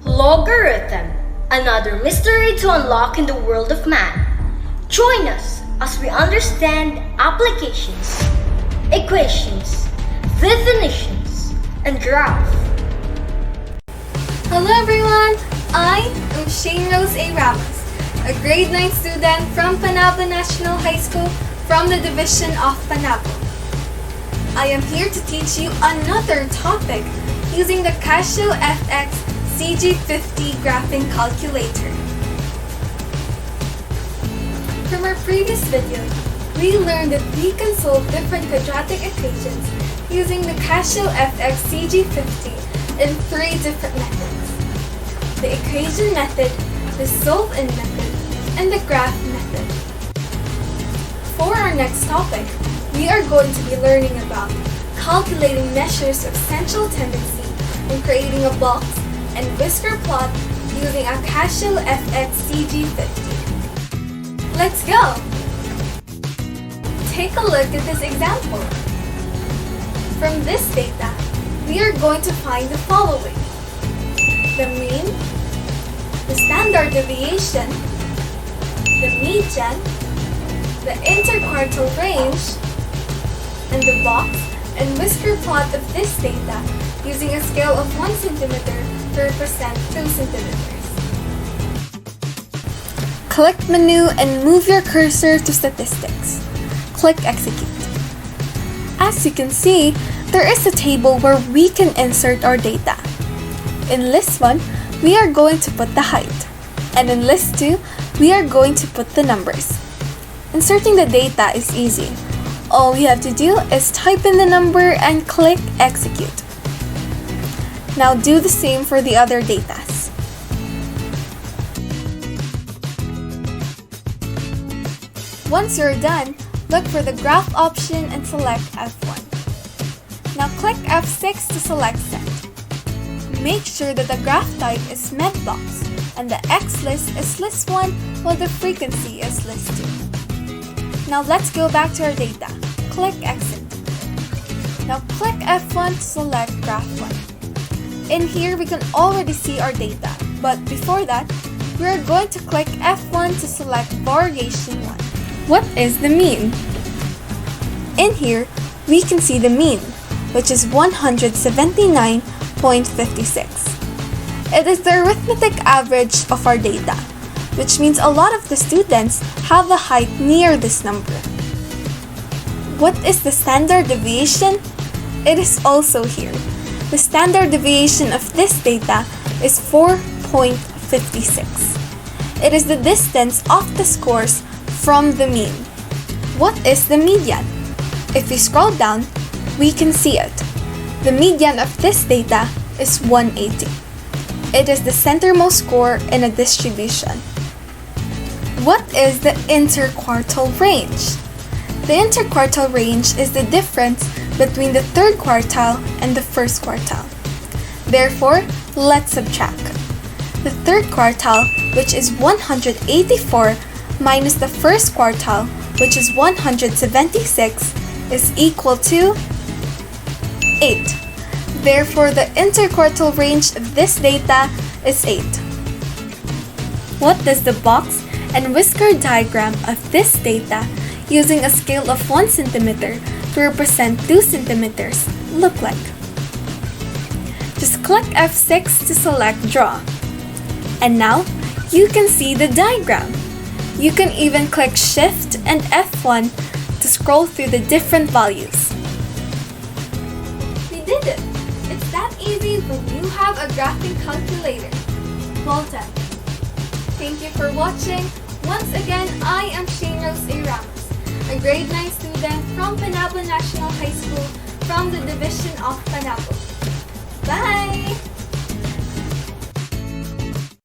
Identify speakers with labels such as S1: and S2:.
S1: Logarithm, another mystery to unlock in the world of math. Join us as we understand applications, equations, definitions, and graph.
S2: Hello everyone! I am Shane Rose A. Ramos, a grade 9 student from Panabo National High School from the Division of Panabo. I am here to teach you another topic using the Casio FX CG50 graphing calculator. From our previous video, we learned that we can solve different quadratic equations using the Casio FX CG50 in 3 different methods: the equation method, the solve-in method, and the graph method. For our next topic, we are going to be learning about calculating measures of central tendency and creating a box and whisker plot using a Casio FX CG50. Let's go! Take a look at this example. From this data, we are going to find the following: the mean, the standard deviation, the median, the interquartile range, and the box and whisker plot of this data using a scale of 1 cm to represent 2 centimeters. Click menu and move your cursor to statistics. Click execute. As you can see, there is a table where we can insert our data. In list 1, we are going to put the height. And in list 2, we are going to put the numbers. Inserting the data is easy. All you have to do is type in the number and click execute. Now do the same for the other data. Once you're done, look for the graph option and select F1. Now click F6 to select set. Make sure that the graph type is medbox and the X-list is list 1 while the frequency is list 2. Now let's go back to our data. Click exit. Now click F1 to select graph 1. In here we can already see our data, but before that, we are going to click F1 to select variation 1. What is the mean? In here, we can see the mean, which is 179.56. It is the arithmetic average of our data, which means a lot of the students have the height near this number. What is the standard deviation? It is also here. The standard deviation of this data is 4.56. It is the distance of the scores from the mean. What is the median? If we scroll down, we can see it. The median of this data is 180. It is the centermost score in a distribution. What is the interquartile range? The interquartile range is the difference between the third quartile and the first quartile. Therefore, let's subtract. The third quartile, which is 184, minus the first quartile, which is 176, is equal to 8. Therefore, the interquartile range of this data is 8. What does the box and whisker diagram of this data using a scale of 1 cm to represent 2 centimeters look like? Just click F6 to select draw. And now, you can see the diagram. You can even click Shift and F1 to scroll through the different values. We did it! It's that easy when you have a graphing calculator. Well done! Thank you for watching. Once again, I am Shane Rose A. Ramos, a grade 9 student from Panabo National High School from the Division of Panabo. Bye!